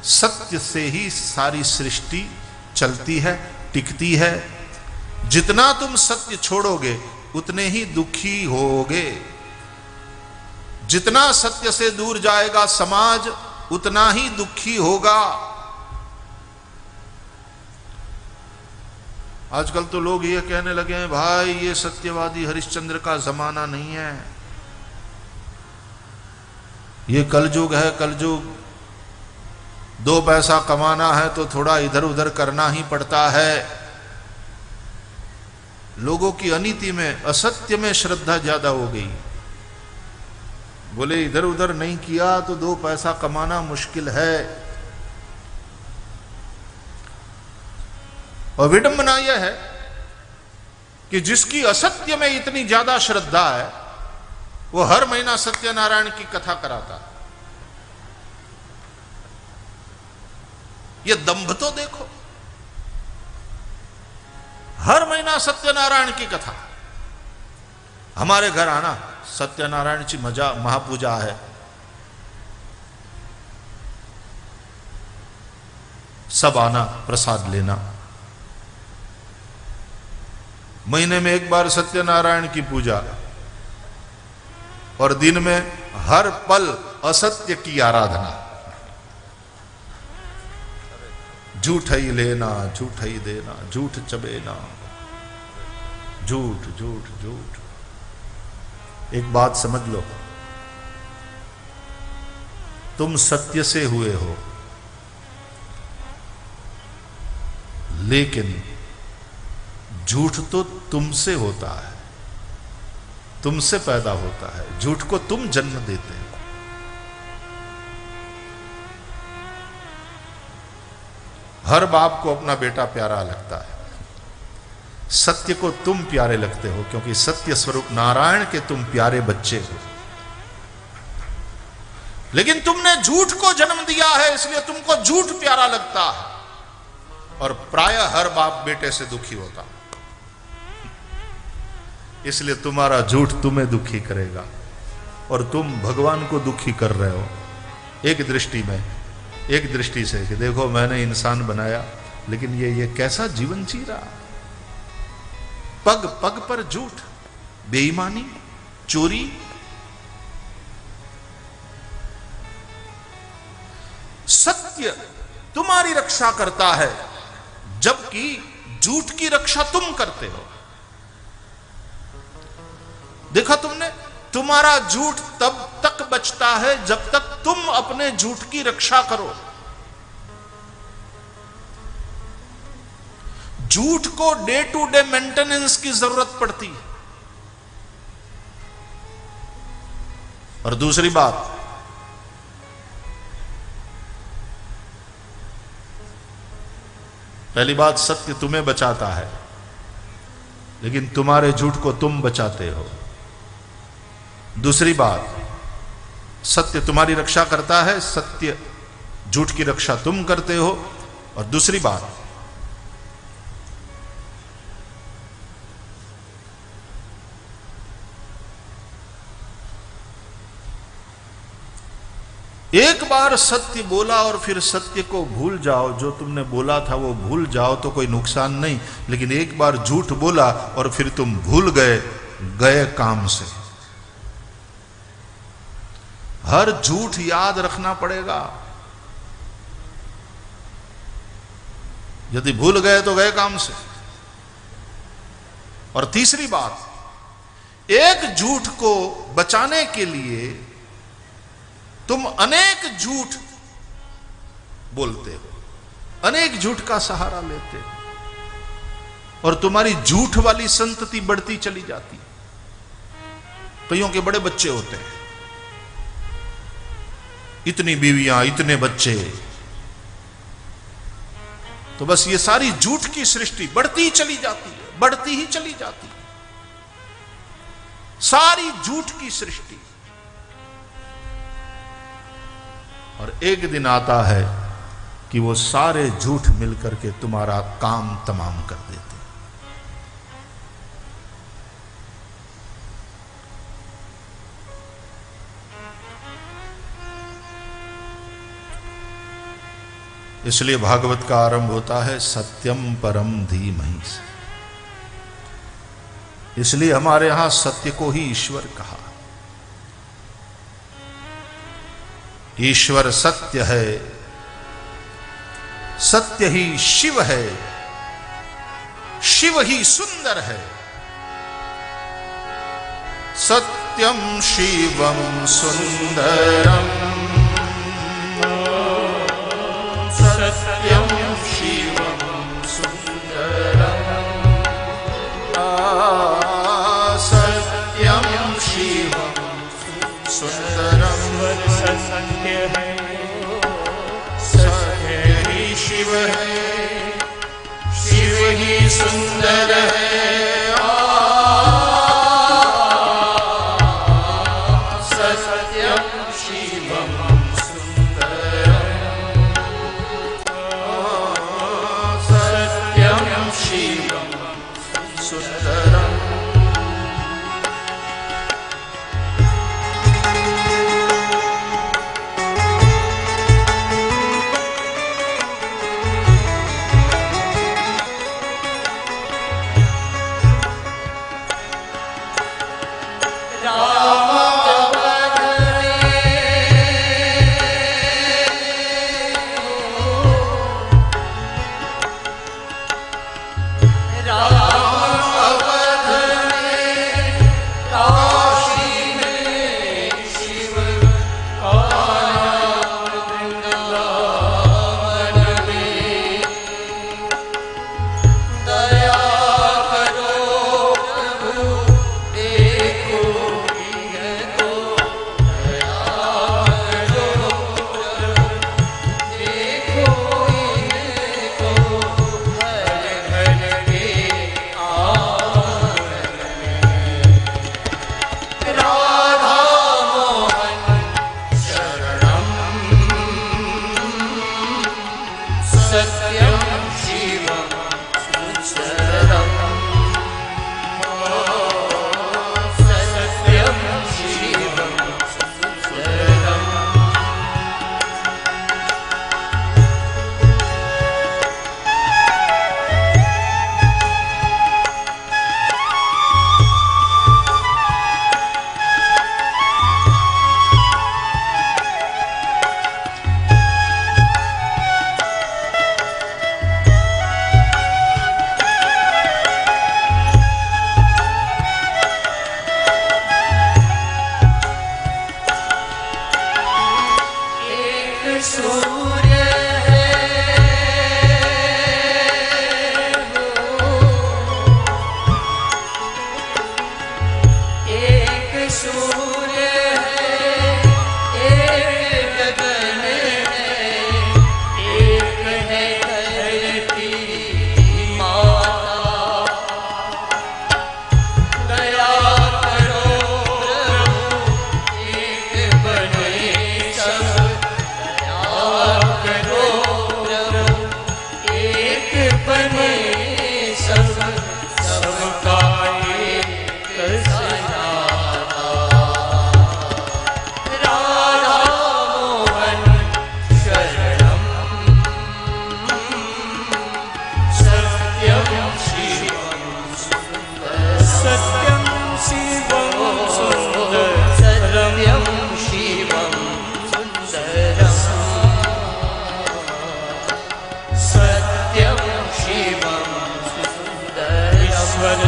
सत्य से ही सारी सृष्टि चलती है, टिकती है। जितना तुम सत्य छोड़ोगे उतने ही दुखी होगे। जितना सत्य से दूर जाएगा समाज उतना ही दुखी होगा। आजकल तो लोग ये कहने लगे हैं, भाई ये सत्यवादी हरिश्चंद्र का जमाना नहीं है, ये कलयुग है, कलयुग। 2 पैसा कमाना है तो थोड़ा इधर उधर करना ही पड़ता है। लोगों की अनीति में, असत्य में श्रद्धा ज्यादा हो गई। बोले इधर उधर नहीं किया तो 2 पैसा कमाना मुश्किल है। और विडंबना यह है कि जिसकी असत्य में इतनी ज्यादा श्रद्धा है वो हर महीना सत्यनारायण की कथा कराता है। ये दंभ तो देखो, हर महीना सत्यनारायण की कथा। हमारे घर आना, सत्यनारायण की मजा महापूजा है, सब आना, प्रसाद लेना। महीने में 1 बार सत्यनारायण की पूजा और दिन में हर पल असत्य की आराधना। झूठ ही लेना, झूठ ही देना, झूठ चबेना, झूठ झूठ झूठ। एक बात समझ लो, तुम सत्य से हुए हो, लेकिन झूठ तो तुमसे होता है, तुमसे पैदा होता है। झूठ को तुम जन्म देते हो। हर बाप को अपना बेटा प्यारा लगता है। सत्य को तुम प्यारे लगते हो क्योंकि सत्य स्वरूप नारायण के तुम प्यारे बच्चे हो। लेकिन तुमने झूठ को जन्म दिया है, इसलिए तुमको झूठ प्यारा लगता है। और प्रायः हर बाप बेटे से दुखी होता, इसलिए तुम्हारा झूठ तुम्हें दुखी करेगा और तुम भगवान को दुखी कर रहे हो। एक दृष्टि से कि देखो मैंने इंसान बनाया, लेकिन ये कैसा जीवन जी रहा। पग पग पर झूठ, बेईमानी, चोरी। सत्य तुम्हारी रक्षा करता है, जबकि झूठ की रक्षा तुम करते हो। देखा तुमने, तुम्हारा झूठ तब तक बचता है जब तक तुम अपने झूठ की रक्षा करो। झूठ को डे टू डे मेंटेनेंस की जरूरत पड़ती है। और दूसरी बात, पहली बात, सत्य तुम्हें बचाता है, लेकिन तुम्हारे झूठ को तुम बचाते हो। दूसरी बात, सत्य तुम्हारी रक्षा करता है, सत्य झूठ की रक्षा तुम करते हो। और दूसरी बात, एक बार सत्य बोला और फिर सत्य को भूल जाओ, जो तुमने बोला था वो भूल जाओ तो कोई नुकसान नहीं। लेकिन एक बार झूठ बोला और फिर तुम भूल गए काम से। हर झूठ याद रखना पड़ेगा। यदि भूल गए तो गए काम से। और तीसरी बात, एक झूठ को बचाने के लिए तुम अनेक झूठ बोलते हो, अनेक झूठ का सहारा लेते हो, और तुम्हारी झूठ वाली संतति बढ़ती चली जाती। कईयों के बड़े बच्चे होते हैं, इतनी बीवियां, इतने बच्चे, तो बस ये सारी झूठ की सृष्टि बढ़ती ही चली जाती है, बढ़ती ही चली जाती है, सारी झूठ की सृष्टि। और एक दिन आता है कि वो सारे झूठ मिलकर के तुम्हारा काम तमाम कर देते। इसलिए भागवत का आरंभ होता है सत्यम परम धीमहि से। इसलिए हमारे यहां सत्य को ही ईश्वर कहा। ईश्वर सत्य है, सत्य ही शिव है, शिव ही सुंदर है। सत्यम शिवम सुंदरम, सत्यम शिवम सुंदरम, सत्यम शिवम सुंदरम।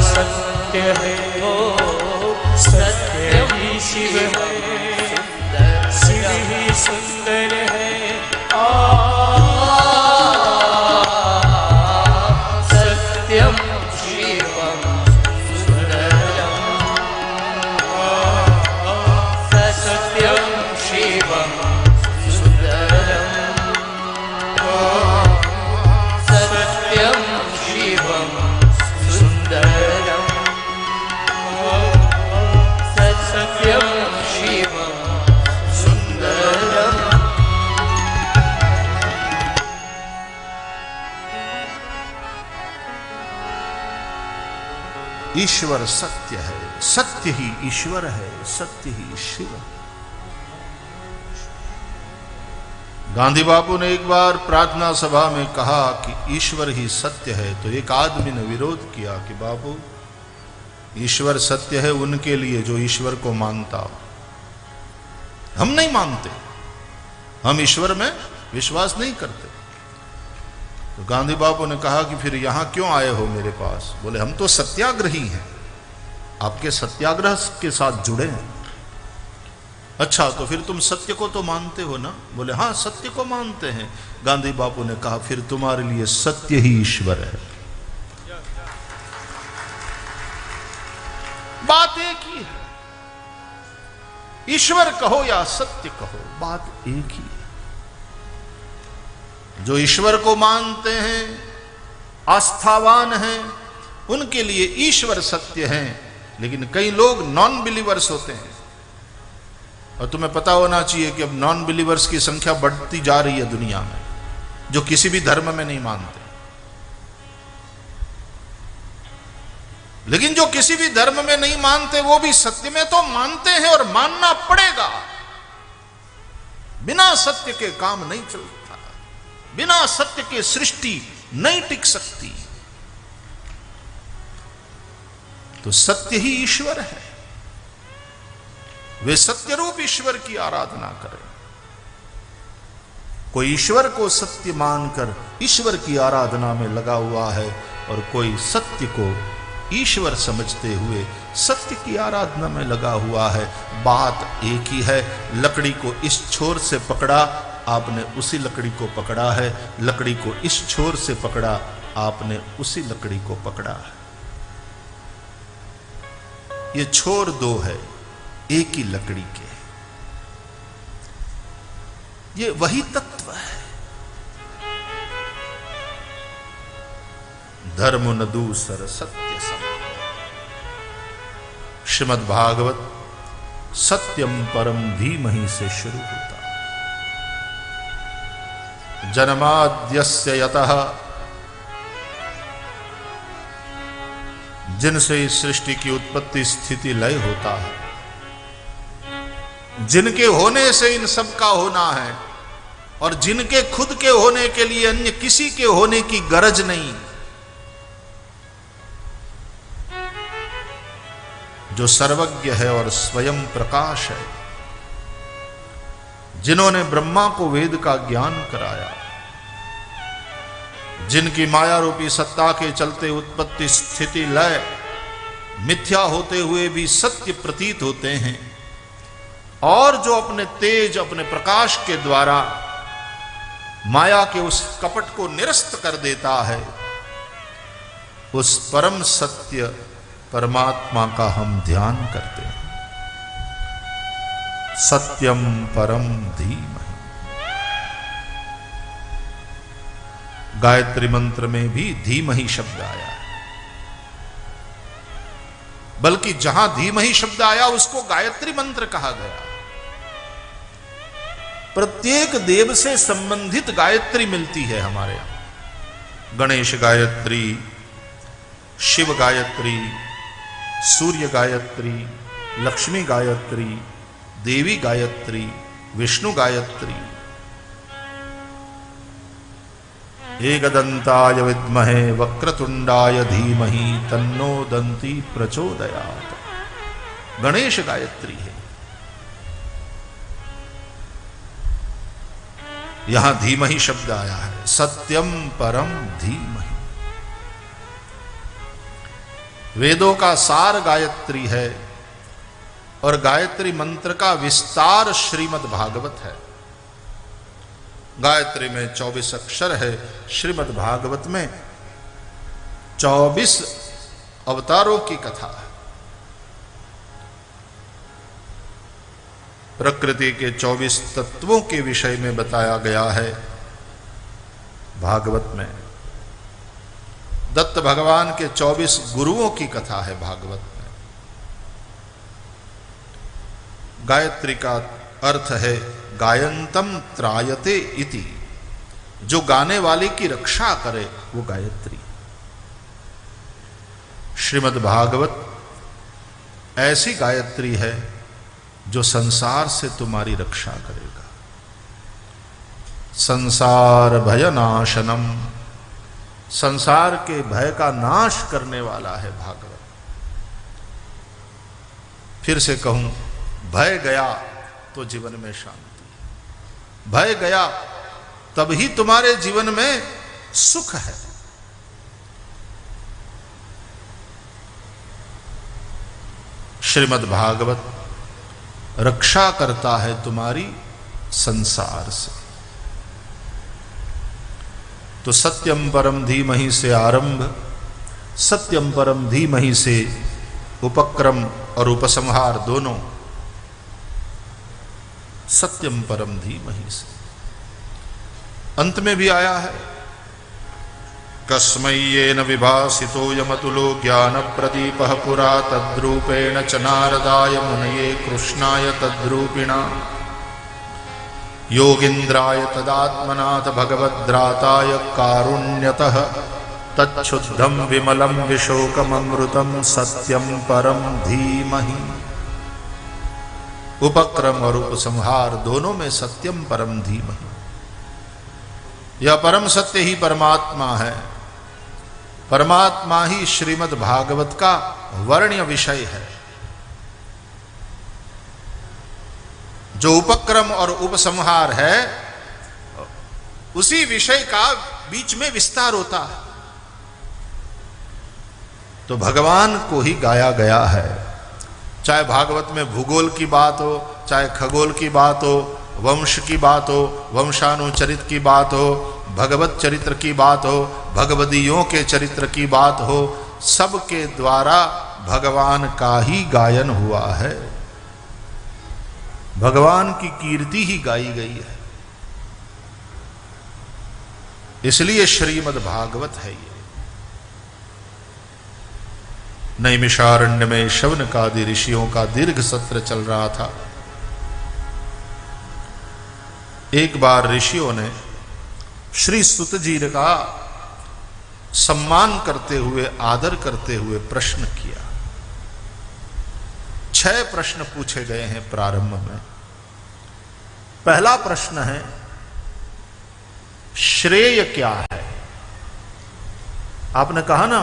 सत्य है, सत्य ही शिव है, शिव ही सुंदर है। ईश्वर सत्य है, सत्य ही ईश्वर है, सत्य ही शिव है। गांधी बापू ने एक बार प्रार्थना सभा में कहा कि ईश्वर ही सत्य है, तो एक आदमी ने विरोध किया कि बापू, ईश्वर सत्य है उनके लिए जो ईश्वर को मानता हो, हम नहीं मानते, हम ईश्वर में विश्वास नहीं करते। तो गांधी बापू ने कहा कि फिर यहां क्यों आए हो मेरे पास? बोले हम तो सत्याग्रही हैं, आपके सत्याग्रह के साथ जुड़े हैं। अच्छा, तो फिर तुम सत्य को तो मानते हो ना? बोले हाँ, सत्य को मानते हैं। गांधी बापू ने कहा फिर तुम्हारे लिए सत्य ही ईश्वर है। बात एक ही है, ईश्वर कहो या सत्य कहो, बात एक ही है। जो ईश्वर को मानते हैं, आस्थावान हैं, उनके लिए ईश्वर सत्य हैं। लेकिन कई लोग नॉन बिलीवर्स होते हैं, और तुम्हें पता होना चाहिए कि अब नॉन बिलीवर्स की संख्या बढ़ती जा रही है दुनिया में, जो किसी भी धर्म में नहीं मानते। लेकिन जो किसी भी धर्म में नहीं मानते वो भी सत्य में तो मानते हैं, और मानना पड़ेगा। बिना सत्य के काम नहीं चलता, बिना सत्य के सृष्टि नहीं टिक सकती। तो सत्य ही ईश्वर है, वे सत्य रूप ईश्वर की आराधना करें। कोई ईश्वर को सत्य मानकर ईश्वर की आराधना में लगा हुआ है, और कोई सत्य को ईश्वर समझते हुए सत्य की आराधना में लगा हुआ है। बात एक ही है। लकड़ी को इस छोर से पकड़ा, आपने उसी लकड़ी को पकड़ा है। लकड़ी को इस छोर से पकड़ा, आपने उसी लकड़ी को पकड़ा है। ये छोर दो है, एक ही लकड़ी के। ये वही तत्व है। धर्म न दूसर सत्य सम। श्रीमद् भागवत सत्यम परम धीमहि से शुरू होता। जन्माद्यस्य यतः, जिनसे इस सृष्टि की उत्पत्ति स्थिति लय होता है, जिनके होने से इन सब का होना है, और जिनके खुद के होने के लिए अन्य किसी के होने की गरज नहीं, जो सर्वज्ञ है और स्वयं प्रकाश है, जिन्होंने ब्रह्मा को वेद का ज्ञान कराया, जिनकी माया रूपी सत्ता के चलते उत्पत्ति स्थिति लय मिथ्या होते हुए भी सत्य प्रतीत होते हैं, और जो अपने तेज अपने प्रकाश के द्वारा माया के उस कपट को निरस्त कर देता है, उस परम सत्य परमात्मा का हम ध्यान करते हैं। सत्यम परम धीमहि। गायत्री मंत्र में भी धीमहि शब्द आया है, बल्कि जहां धीमहि शब्द आया उसको गायत्री मंत्र कहा गया। प्रत्येक देव से संबंधित गायत्री मिलती है हमारे यहां। गणेश गायत्री, शिव गायत्री, सूर्य गायत्री, लक्ष्मी गायत्री, देवी गायत्री, विष्णु गायत्री। एकदंताय विद्महे वक्रतुंडाय धीमहि तन्नो दंती प्रचोदयात्। गणेश गायत्री है। यहां धीमहि शब्द आया है। सत्यम परम धीमहि। वेदों का सार गायत्री है, और गायत्री मंत्र का विस्तार श्रीमद् भागवत है। गायत्री में 24 अक्षर है, श्रीमद् भागवत में 24 अवतारों की कथा है। प्रकृति के 24 तत्वों के विषय में बताया गया है भागवत में। दत्त भगवान के 24 गुरुओं की कथा है भागवत में। गायत्री का अर्थ है गायंतम त्रायते इति, जो गाने वाले की रक्षा करे वो गायत्री। श्रीमद् भागवत ऐसी गायत्री है जो संसार से तुम्हारी रक्षा करेगा। संसार भय नाशनम, संसार के भय का नाश करने वाला है भागवत। फिर से कहूं, भय गया तो जीवन में शांति, भय गया तभी तुम्हारे जीवन में सुख है। श्रीमद् भागवत रक्षा करता है तुम्हारी संसार से। तो सत्यम परम धीमहि से आरंभ, सत्यम परम धीमहि से उपक्रम और उपसंहार दोनों सत्यम परम धीमहि से। अंत में भी आया है, कस्मै येन विभासितो यमतुलो ज्ञान प्रदीपः पुरा तद्रूपेण च नारदाय मुनये कृष्णाय तद्रूपिणा योगीन्द्राय तदात्मनाथ भगवद्राताय कारुण्यतः तच्छुद्धं विमलं विशोकममृतं सत्यं परम धीमहि। उपक्रम और उपसंहार दोनों में सत्यम परम धीमहि। यह परम सत्य ही परमात्मा है, परमात्मा ही श्रीमद् भागवत का वर्ण्य विषय है। जो उपक्रम और उपसंहार है उसी विषय का बीच में विस्तार होता है। तो भगवान को ही गाया गया है, चाहे भागवत में भूगोल की बात हो, चाहे खगोल की बात हो, वंश की बात हो, वंशानुचरित की बात हो, भगवत चरित्र की बात हो, भगवदीयों के चरित्र की बात हो, सबके द्वारा भगवान का ही गायन हुआ है, भगवान की कीर्ति ही गाई गई है। इसलिए श्रीमद् भागवत है ये। नैमिषारण्य में शौनकादि ऋषियों का दीर्घ सत्र चल रहा था। एक बार ऋषियों ने श्री सुत जी का सम्मान करते हुए, आदर करते हुए प्रश्न किया। 6 प्रश्न पूछे गए हैं प्रारंभ में। पहला प्रश्न है, श्रेय क्या है? आपने कहा ना,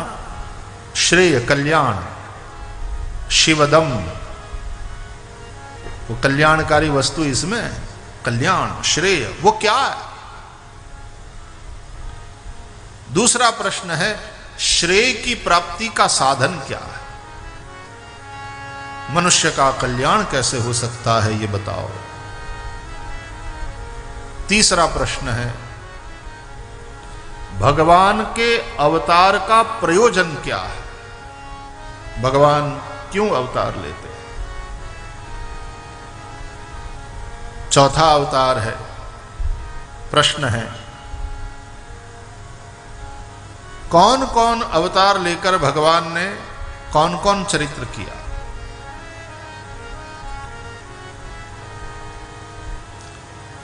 श्रेय कल्याण, शिवदम, वो कल्याणकारी वस्तु इसमें है, कल्याण श्रेय, वो क्या है? दूसरा प्रश्न है, श्रेय की प्राप्ति का साधन क्या है? मनुष्य का कल्याण कैसे हो सकता है, ये बताओ। तीसरा प्रश्न है, भगवान के अवतार का प्रयोजन क्या है? भगवान क्यों अवतार लेते हैं? चौथा अवतार है, प्रश्न है, कौन कौन अवतार लेकर भगवान ने कौन कौन चरित्र किया?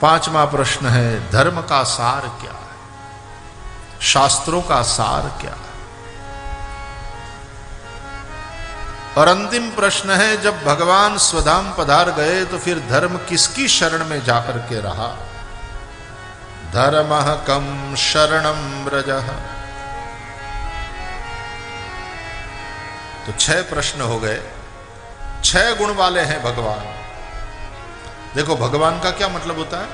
पांचवा प्रश्न है, धर्म का सार क्या है? शास्त्रों का सार क्या है? और अंतिम प्रश्न है, जब भगवान स्वधाम पधार गए तो फिर धर्म किसकी शरण में जाकर के रहा? धर्मः कम शरणं व्रजः। तो 6 प्रश्न हो गए। 6 गुण वाले हैं भगवान। देखो भगवान का क्या मतलब होता है,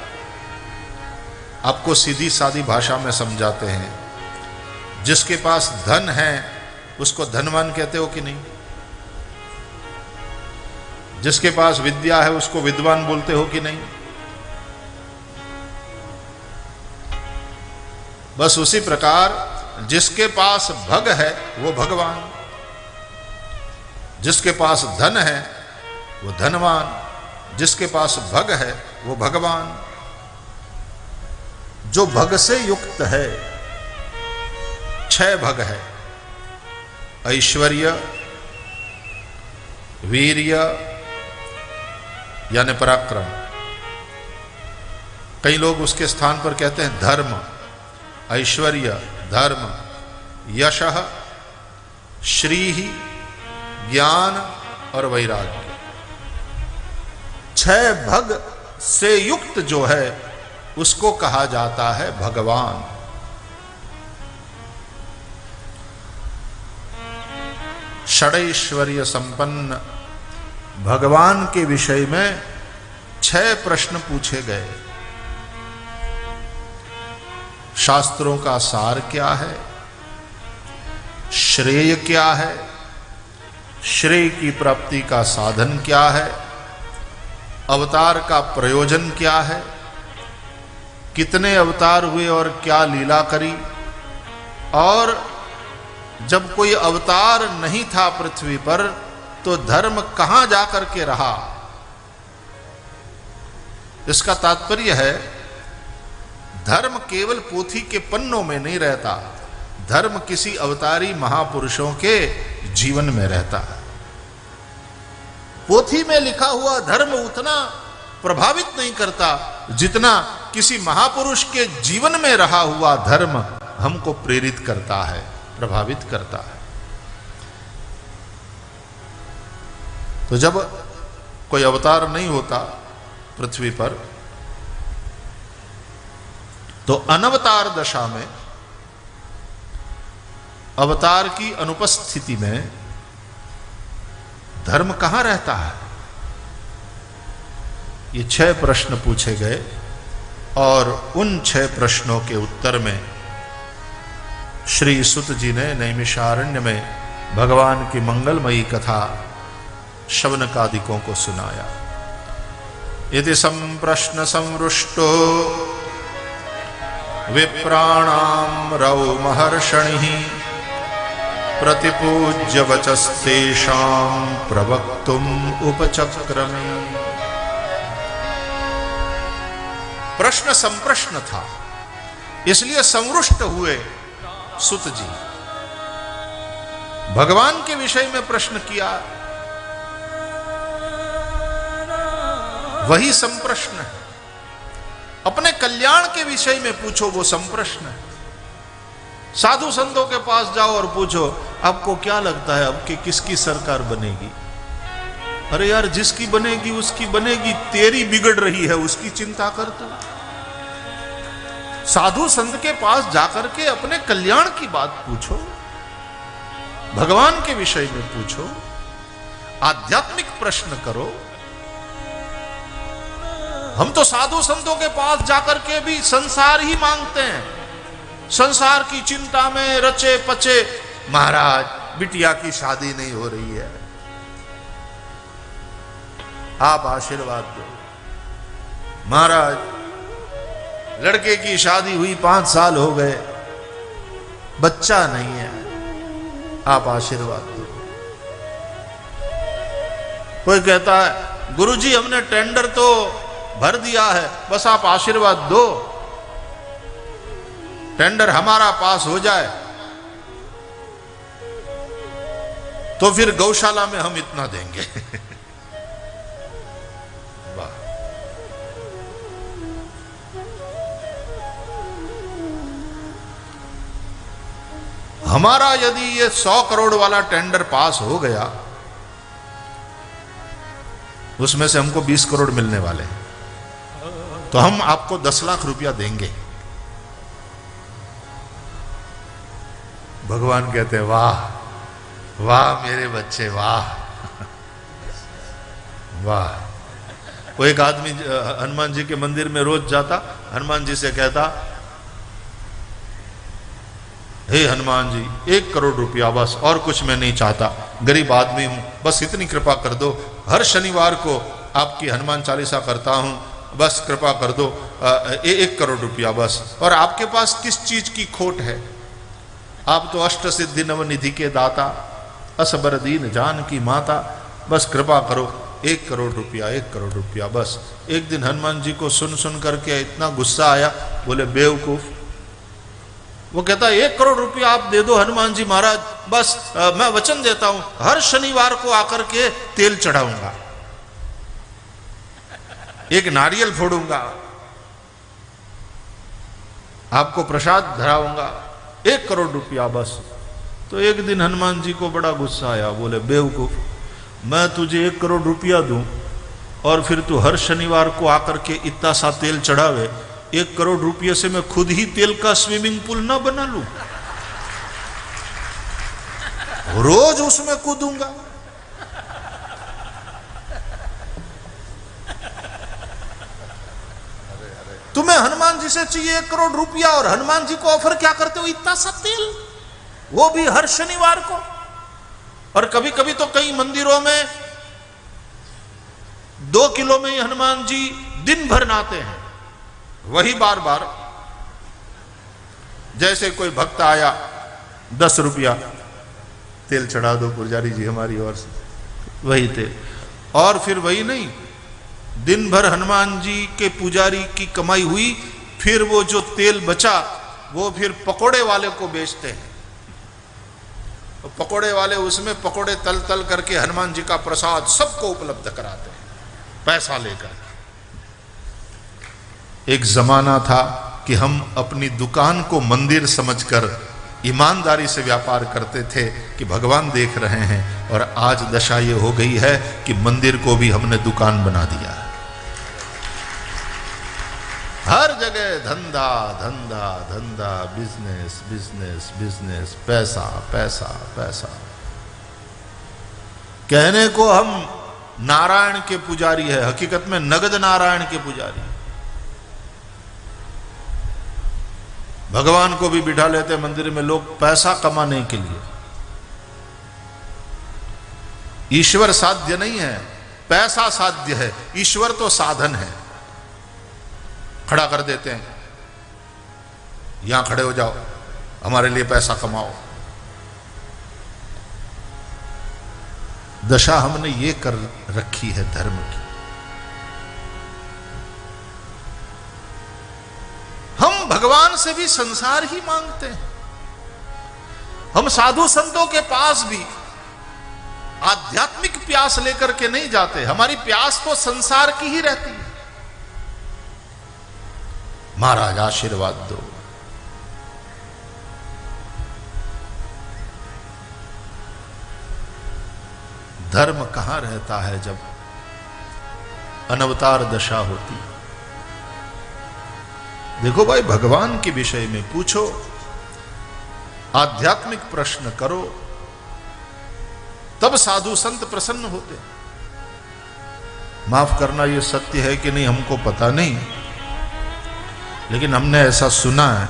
आपको सीधी सादी भाषा में समझाते हैं। जिसके पास धन है उसको धनवान कहते हो कि नहीं? जिसके पास विद्या है उसको विद्वान बोलते हो कि नहीं? बस उसी प्रकार जिसके पास भग है वो भगवान, जिसके पास धन है वो धनवान, जिसके पास भग है वो भगवान। जो भग से युक्त है, 6 भग है, ऐश्वर्य, वीर्य यानी पराक्रम, कई लोग उसके स्थान पर कहते हैं धर्म, ऐश्वर्य, धर्म, यशः, श्री, ज्ञान और वैराग्य। 6 भग से युक्त जो है उसको कहा जाता है भगवान। षडैश्वर्य संपन्न भगवान के विषय में 6 प्रश्न पूछे गए। शास्त्रों का सार क्या है, श्रेय क्या है, श्रेय की प्राप्ति का साधन क्या है, अवतार का प्रयोजन क्या है, कितने अवतार हुए और क्या लीला करी, और जब कोई अवतार नहीं था पृथ्वी पर तो धर्म कहां जाकर के रहा। इसका तात्पर्य है धर्म केवल पोथी के पन्नों में नहीं रहता, धर्म किसी अवतारी महापुरुषों के जीवन में रहता है। पोथी में लिखा हुआ धर्म उतना प्रभावित नहीं करता जितना किसी महापुरुष के जीवन में रहा हुआ धर्म हमको प्रेरित करता है, प्रभावित करता है। तो जब कोई अवतार नहीं होता पृथ्वी पर तो अनवतार दशा में, अवतार की अनुपस्थिति में धर्म कहां रहता है। ये 6 प्रश्न पूछे गए और उन 6 प्रश्नों के उत्तर में श्री सुत जी ने नैमिषारण्य में भगवान की मंगलमयी कथा शवनकादिकों को सुनाया। यदि संप्रश्न संवृष्टो विप्राणाम रौ महर्षणि प्रतिपूज्य वचस्तेषां प्रवक्तुम उपचक्रमे। प्रश्न संप्रश्न था, इसलिए संवृष्ट हुए सुत जी। भगवान के विषय में प्रश्न किया, वही संप्रश्न है। अपने कल्याण के विषय में पूछो, वो संप्रश्न है। साधु संतों के पास जाओ और पूछो आपको क्या लगता है अब कि किसकी सरकार बनेगी। अरे यार, जिसकी बनेगी उसकी बनेगी, तेरी बिगड़ रही है उसकी चिंता कर तू। साधु संत के पास जाकर के अपने कल्याण की बात पूछो, भगवान के विषय में पूछो, आध्यात्मिक प्रश्न करो। हम तो साधु संतों के पास जाकर के भी संसार ही मांगते हैं, संसार की चिंता में रचे पचे। महाराज, बिटिया की शादी नहीं हो रही है, आप आशीर्वाद दो। महाराज, लड़के की शादी हुई 5 साल हो गए, बच्चा नहीं है, आप आशीर्वाद दो। कोई कहता है गुरुजी हमने टेंडर तो भर दिया है, बस आप आशीर्वाद दो, टेंडर हमारा पास हो जाए तो फिर गौशाला में हम इतना देंगे। वाह। हमारा यदि ये 100 करोड़ वाला टेंडर पास हो गया, उसमें से हमको 20 करोड़ मिलने वाले हैं, तो हम आपको 10 लाख रुपया देंगे। भगवान कहते हैं वाह वाह मेरे बच्चे, वाह वाह। वो एक आदमी हनुमान जी के मंदिर में रोज जाता, हनुमान जी से कहता, हे हनुमान जी 1 करोड़ रुपया बस, और कुछ मैं नहीं चाहता, गरीब आदमी हूं, बस इतनी कृपा कर दो। हर शनिवार को आपकी हनुमान चालीसा करता हूं, बस कृपा कर दो, 1 करोड़ रुपया बस। और आपके पास किस चीज की खोट है? आप तो अष्ट सिद्धि नवनिधि के दाता, असबर दीन जान की माता, बस कृपा करो, 1 करोड़ रुपया, 1 करोड़ रुपया बस। एक दिन हनुमान जी को सुन सुन करके इतना गुस्सा आया, बोले बेवकूफ। वो कहता 1 करोड़ रुपया आप दे दो हनुमान जी महाराज, बस मैं वचन देता हूं हर शनिवार को आकर के तेल चढ़ाऊंगा, एक नारियल फोड़ूंगा, आपको प्रसाद धराऊंगा, 1 करोड़ रुपया बस। तो एक दिन हनुमान जी को बड़ा गुस्सा आया, बोले बेवकूफ, मैं तुझे 1 करोड़ रुपया दूं और फिर तू हर शनिवार को आकर के इतना सा तेल चढ़ावे, 1 करोड़ रुपये से मैं खुद ही तेल का स्विमिंग पूल ना बना लूं, रोज उसमें कूदूंगा। तुम्हें हनुमान जी से चाहिए 1 करोड़ रुपया और हनुमान जी को ऑफर क्या करते हो? इतना सा तेल, वो भी हर शनिवार को। और कभी कभी तो कई मंदिरों में 2 किलो में ही हनुमान जी दिन भर नहाते हैं, वही बार बार। जैसे कोई भक्त आया, 10 रुपया तेल चढ़ा दो पुजारी जी हमारी ओर से, वही तेल। और फिर वही नहीं, दिन भर हनुमान जी के पुजारी की कमाई हुई, फिर वो जो तेल बचा वो फिर पकोड़े वाले को बेचते हैं। तो पकोड़े वाले उसमें पकोड़े तल तल करके हनुमान जी का प्रसाद सबको उपलब्ध कराते हैं पैसा लेकर। एक जमाना था कि हम अपनी दुकान को मंदिर समझकर ईमानदारी से व्यापार करते थे कि भगवान देख रहे हैं, और आज दशा ये हो गई है कि मंदिर को भी हमने दुकान बना दिया। हर जगह धंधा धंधा धंधा, बिजनेस बिजनेस बिजनेस, पैसा पैसा पैसा। कहने को हम नारायण के पुजारी है, हकीकत में नगद नारायण के पुजारी। भगवान को भी बिठा लेते मंदिर में लोग पैसा कमाने के लिए। ईश्वर साध्य नहीं है, पैसा साध्य है, ईश्वर तो साधन है। खड़ा कर देते हैं, यहां खड़े हो जाओ, हमारे लिए पैसा कमाओ। दशा हमने ये कर रखी है धर्म की। हम भगवान से भी संसार ही मांगते हैं। हम साधु संतों के पास भी आध्यात्मिक प्यास लेकर के नहीं जाते, हमारी प्यास तो संसार की ही रहती है। महाराज आशीर्वाद दो। धर्म कहां रहता है जब अनवतार दशा होती। देखो भाई, भगवान के विषय में पूछो, आध्यात्मिक प्रश्न करो, तब साधु संत प्रसन्न होते। माफ करना, यह सत्य है कि नहीं हमको पता नहीं, लेकिन हमने ऐसा सुना है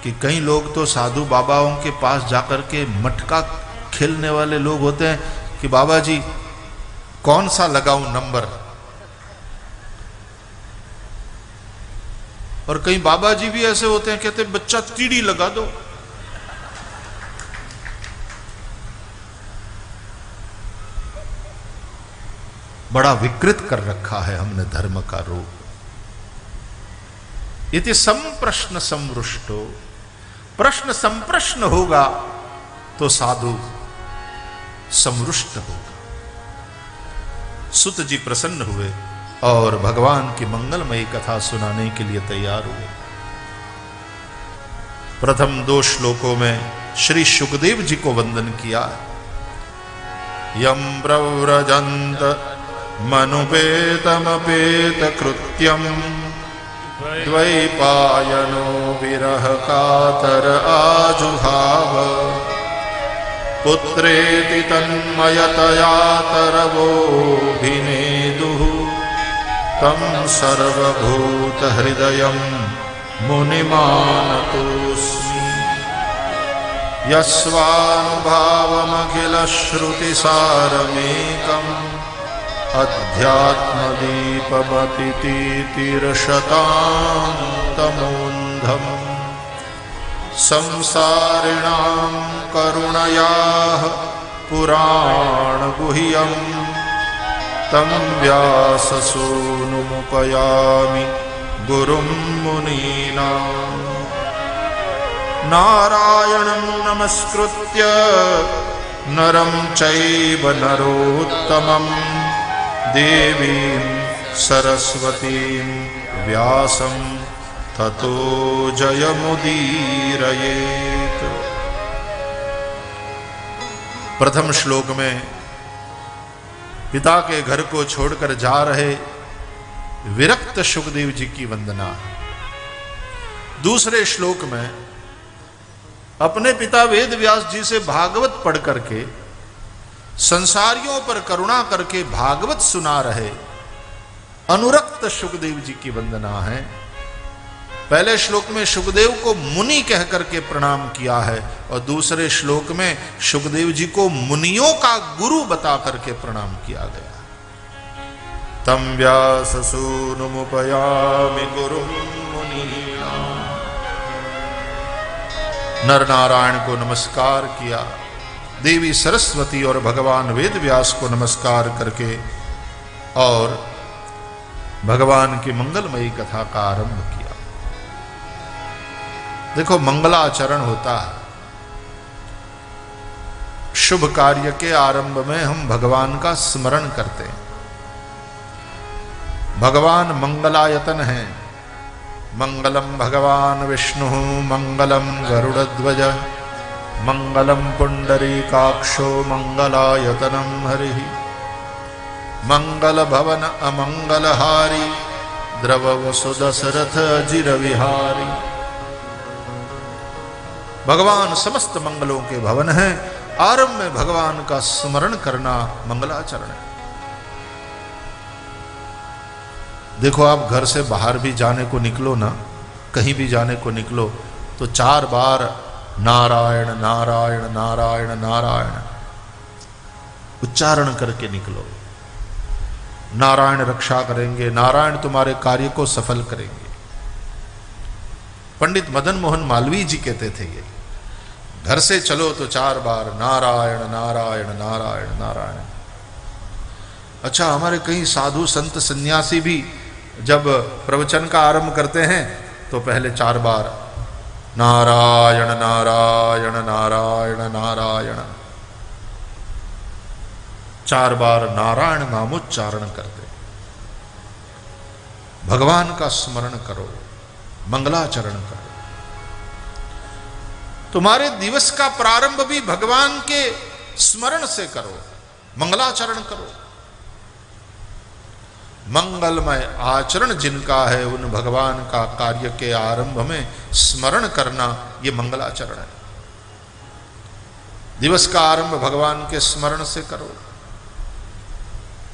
कि कई लोग तो साधु बाबाओं के पास जाकर के मटका खेलने वाले लोग होते हैं कि बाबा जी कौन सा लगाऊं नंबर। और कई बाबा जी भी ऐसे होते हैं, कहते हैं बच्चा तीड़ी लगा दो। बड़ा विकृत कर रखा है हमने धर्म का रूप। इति संप्रश्न संवृष्टो, प्रश्न संप्रश्न होगा तो साधु समरुष्ट होगा। सुत जी प्रसन्न हुए और भगवान की मंगलमयी कथा सुनाने के लिए तैयार हुए। प्रथम 2 श्लोकों में श्री सुखदेव जी को वंदन किया। यम प्रव्रजंत मनुपेतमपेत कृत्यम द्वैपायनो विरह कातर आजुभाव पुत्रेति तन्मयतया तरवोभिनेदुः तं सर्वभूत हृदयं मुनिमानतोऽस्मि। यस्वानुभावमखिल श्रुतिसारमेकम् अध्यात्मदीपमतितीतिर्शतान्तमोऽन्धम् संसारिणां करुणयाः पुराणगुह्यं तं व्याससूनुमुपयामि गुरुं मुनीनाम्। नारायणं नमस्कृत्य नरं चैव नरोत्तमं देवीं सरस्वतीं व्यासं ततो जयमुदीरयेत्। प्रथम श्लोक में पिता के घर को छोड़कर जा रहे विरक्त सुखदेव जी की वंदना। दूसरे श्लोक में अपने पिता वेद व्यास जी से भागवत पढ़ करके संसारियों पर करुणा करके भागवत सुना रहे अनुरक्त सुखदेव जी की वंदना है। पहले श्लोक में सुखदेव को मुनि कह करके प्रणाम किया है और दूसरे श्लोक में सुखदेव जी को मुनियों का गुरु बता करके प्रणाम किया गया। तम व्यास सूनुमुपयामि गुरुं मुनीनां। नर नारायण को नमस्कार किया, देवी सरस्वती और भगवान वेद व्यास को नमस्कार करके और भगवान की मंगलमयी कथा का आरंभ किया। देखो, मंगलाचरण होता है। शुभ कार्य के आरंभ में हम भगवान का स्मरण करते हैं। भगवान मंगलायतन है। मंगलम भगवान विष्णु मंगलम गरुड़ध्वज मंगलम पुंडरीकाक्षो मंगलायतनम हरि मंगल भवन अमंगलहारी द्रव वसुदशरथ जिर विहारी। भगवान समस्त मंगलों के भवन है। आरंभ में भगवान का स्मरण करना मंगलाचरण है। देखो, आप घर से बाहर भी जाने को निकलो ना, कहीं भी जाने को निकलो तो 4 बार नारायण नारायण नारायण नारायण उच्चारण करके निकलो। नारायण रक्षा करेंगे, नारायण तुम्हारे कार्य को सफल करेंगे। पंडित मदन मोहन मालवीय जी कहते थे, ये घर से चलो तो 4 बार नारायण नारायण नारायण नारायण। अच्छा, हमारे कई साधु संत सन्यासी भी जब प्रवचन का आरंभ करते हैं तो पहले 4 बार नारायण नारायण नारायण नारायण 4 बार नारायण नामोच्चारण करते। भगवान का स्मरण करो, मंगलाचरण करो। तुम्हारे दिवस का प्रारंभ भी भगवान के स्मरण से करो, मंगलाचरण करो। मंगलमय आचरण जिनका है उन भगवान का कार्य के आरंभ में स्मरण करना, ये मंगलाचरण है। दिवस का आरंभ भगवान के स्मरण से करो।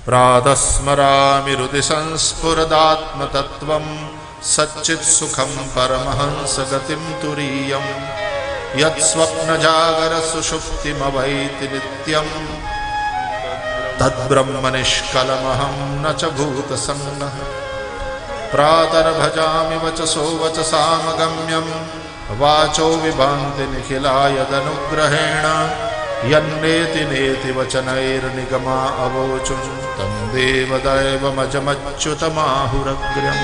प्रातः स्मरामि हृदि संस्फुरदात्म तत्वम् सच्चित् सुखम परमहंस गतिम तुरीयम् यत् स्वप्न जागर सुषुप्तिमवैति नित्यम् तद्ब्रह्म निष्कलमहं न च भूतसंगः प्रातर्भजामि वचसो वचसामगम्यं वाचो विभान्ति निखिला यदनुग्रहेण यन्नेति नेति वचनैर्निगमा अवोचुं तं देवदैवमजमच्युतमाहुरग्र्यम्।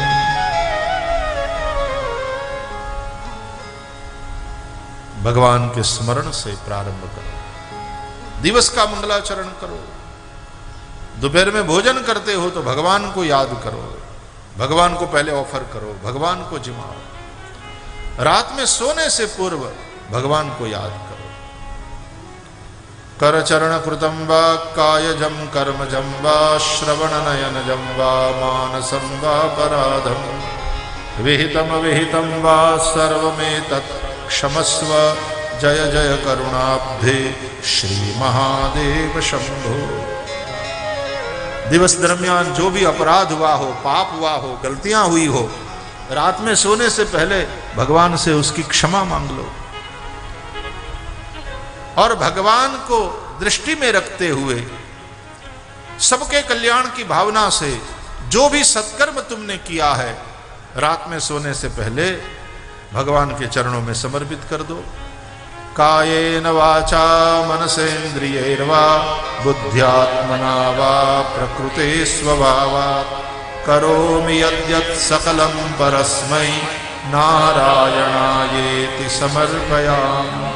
भगवान के स्मरण से प्रारंभ करो, दिवस का मंगलाचरण करो। दोपहर में भोजन करते हो तो भगवान को याद करो, भगवान को पहले ऑफर करो, भगवान को जिमाओ। रात में सोने से पूर्व भगवान को याद करो। करचरण कृतं वा कायजं कर्मजं वा श्रवणनयनजं वा मानसं वा पराधं विहितम विहितं वा सर्वमेतत् क्षमस्व जय जय करुणाब्धे श्री महादेव शंभो। दिवस दरमियान जो भी अपराध हुआ हो, पाप हुआ हो, गलतियां हुई हो, रात में सोने से पहले भगवान से उसकी क्षमा मांग लो और भगवान को दृष्टि में रखते हुए सबके कल्याण की भावना से जो भी सत्कर्म तुमने किया है रात में सोने से पहले भगवान के चरणों में समर्पित कर दो। कायेन वाचा मनसेन्द्रियैर्वा बुद्ध्यात्मना वा प्रकृते स्वभावात् करोमि यद्यत् सकलं परस्मै नारायणायेति समर्पयामि।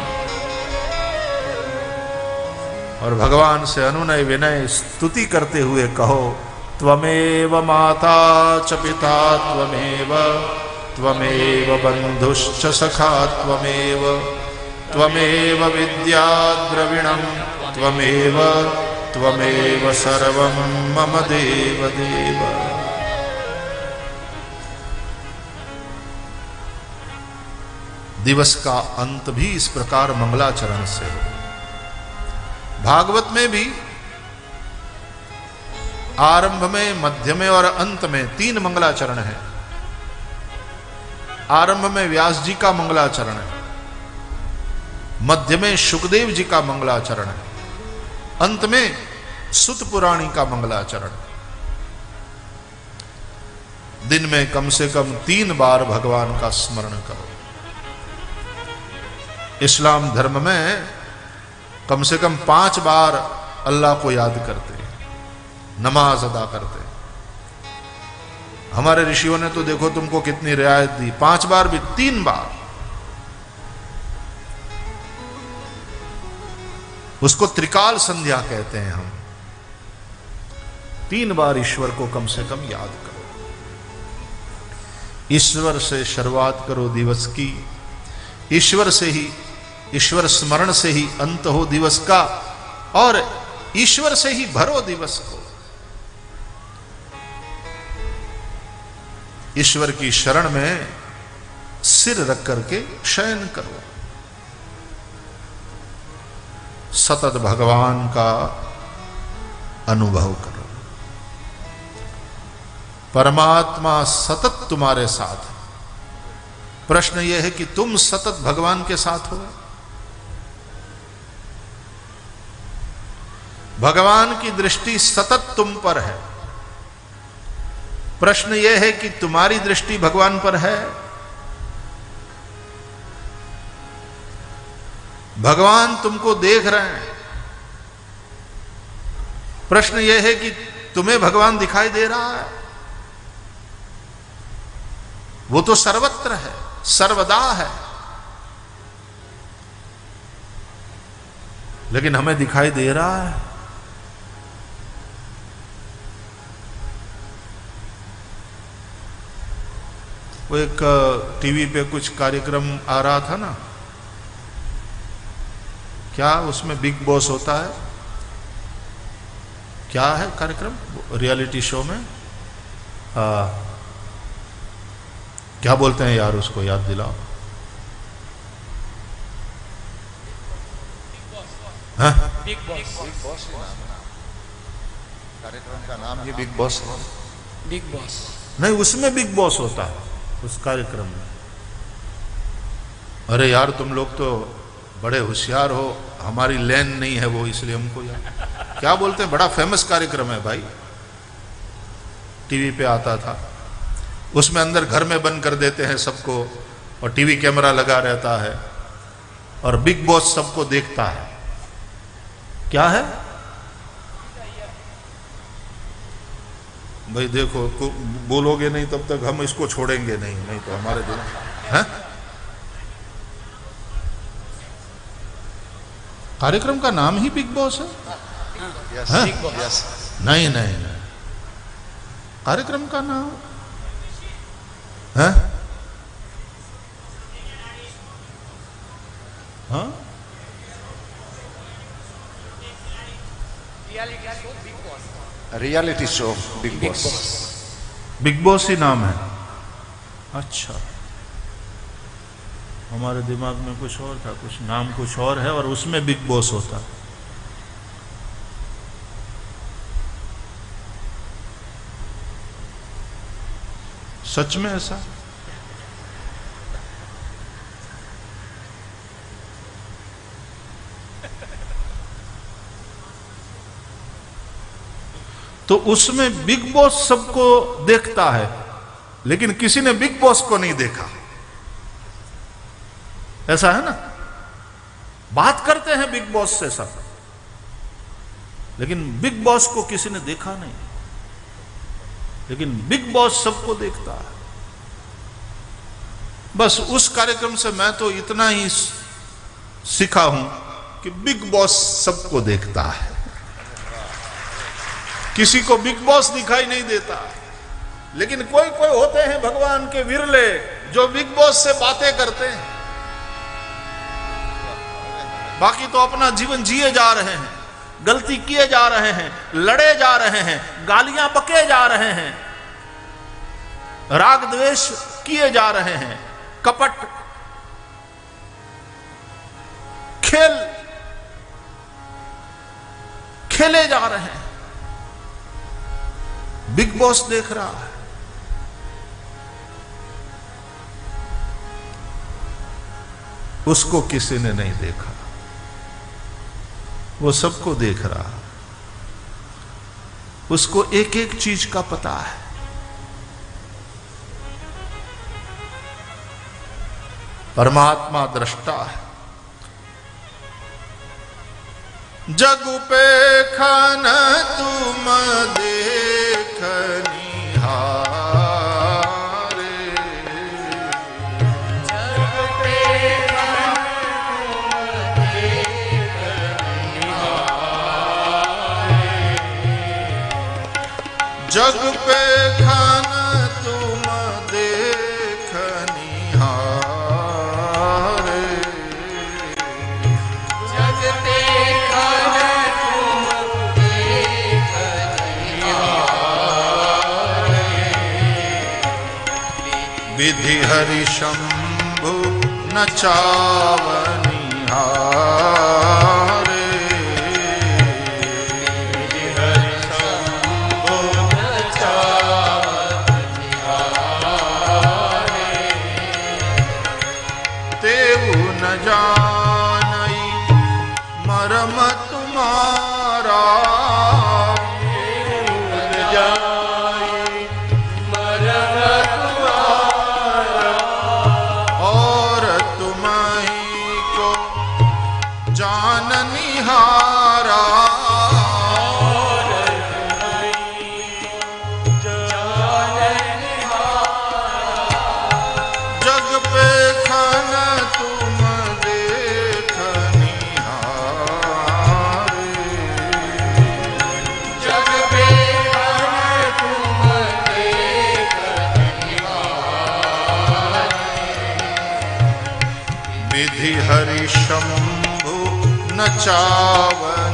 और भगवान से अनुनय विनय स्तुति करते हुए कहो, त्वमेव माता च पिता त्वमेव त्वमेव बन्धुश्च सखा त्वमेव त्वमेव विद्या द्रविणं त्वमेव त्वमेव सर्वं मम देव देव। दिवस का अंत भी इस प्रकार मंगलाचरण से हो। भागवत में भी आरंभ में, मध्य में और अंत में 3 मंगलाचरण है। आरंभ में व्यास जी का मंगलाचरण है, मध्य में शुकदेव जी का मंगलाचरण है, अंत में सुत पुराणी का मंगलाचरण। दिन में कम से कम 3 बार भगवान का स्मरण करो। इस्लाम धर्म में कम से कम 5 बार अल्लाह को याद करते, नमाज अदा करते। हमारे ऋषियों ने तो देखो तुमको कितनी रियायत दी, 5 बार भी, 3 बार। उसको त्रिकाल संध्या कहते हैं हम। 3 बार ईश्वर को कम से कम याद करो। ईश्वर से शुरुआत करो दिवस की, ईश्वर से ही, ईश्वर स्मरण से ही अंत हो दिवस का, और ईश्वर से ही भरो दिवस को। ईश्वर की शरण में सिर रख करके शयन करो। सतत भगवान का अनुभव करो। परमात्मा सतत तुम्हारे साथ। प्रश्न यह है कि तुम सतत भगवान के साथ हो। भगवान की दृष्टि सतत तुम पर है। प्रश्न यह है कि तुम्हारी दृष्टि भगवान पर है। भगवान तुमको देख रहे हैं। प्रश्न यह है कि तुम्हें भगवान दिखाई दे रहा है। वो तो सर्वत्र है, सर्वदा है, लेकिन हमें दिखाई दे रहा है। वो एक टीवी पे कुछ कार्यक्रम आ रहा था ना, क्या उसमें बिग बॉस होता है? क्या है कार्यक्रम रियलिटी शो में? क्या बोलते हैं यार उसको, याद दिलाओ। हाँ? बिग बॉस कार्यक्रम का नाम ही बिग बॉस है। बिग बॉस नहीं, उसमें बिग बॉस होता है उस कार्यक्रम में। अरे यार तुम लोग तो बड़े होशियार हो, हमारी लेन नहीं है वो, इसलिए हमको यार क्या बोलते हैं, बड़ा फेमस कार्यक्रम है भाई, टीवी पे आता था। उसमें अंदर घर में बंद कर देते हैं सबको, और टीवी कैमरा लगा रहता है, और बिग बॉस सबको देखता है। क्या है भाई? देखो बोलोगे नहीं तब तक हम इसको छोड़ेंगे नहीं, नहीं तो हमारे दिन है। कार्यक्रम का नाम ही बिग बॉस है? यस, हाँ? यस। नहीं नहीं नहीं, कार्यक्रम का नाम है? हाँ? Reality show Bigg Boss. बिग बॉस ही नाम है। अच्छा, हमारे दिमाग में कुछ और था, कुछ नाम कुछ और है, और उसमें बिग बॉस होता। सच में ऐसा? तो उसमें बिग बॉस सबको देखता है, लेकिन किसी ने बिग बॉस को नहीं देखा। ऐसा है ना? बात करते हैं बिग बॉस से सब, लेकिन बिग बॉस को किसी ने देखा नहीं। लेकिन बिग बॉस सबको देखता है। बस उस कार्यक्रम से मैं तो इतना ही सीखा हूं कि बिग बॉस सबको देखता है, किसी को बिग बॉस दिखाई नहीं देता। लेकिन कोई कोई होते हैं भगवान के विरले जो बिग बॉस से बातें करते हैं, बाकी तो अपना जीवन जिए जा रहे हैं, गलती किए जा रहे हैं, लड़े जा रहे हैं, गालियां बके जा रहे हैं, राग द्वेष किए जा रहे हैं, कपट खेल खेले जा रहे हैं। बिग बॉस देख रहा है, उसको किसी ने नहीं देखा, वो सबको देख रहा है, उसको एक एक चीज का पता है। परमात्मा दृष्टा है। जग पे खन तुम देखनिहारे, जग पे खन तुम देखनिहारे, जग पे खन तुम देखनिहारे, जग पे खन तुम देखनिहारे, विधि हरि शंभु नचावनिहारे, विधि हरि शंभु नचावनिहारे, तेऊ न जानई मरम तुम्हारा, न जाई मरम तुम्हारा, और तुम्हीं को जाननिहारा, और तुम्हीं को जाननिहारा, जग पे खन तुम देखनिहारे, जग पे खन तुम देखनिहारे, विधि हरि शंभु नचावनिहारे।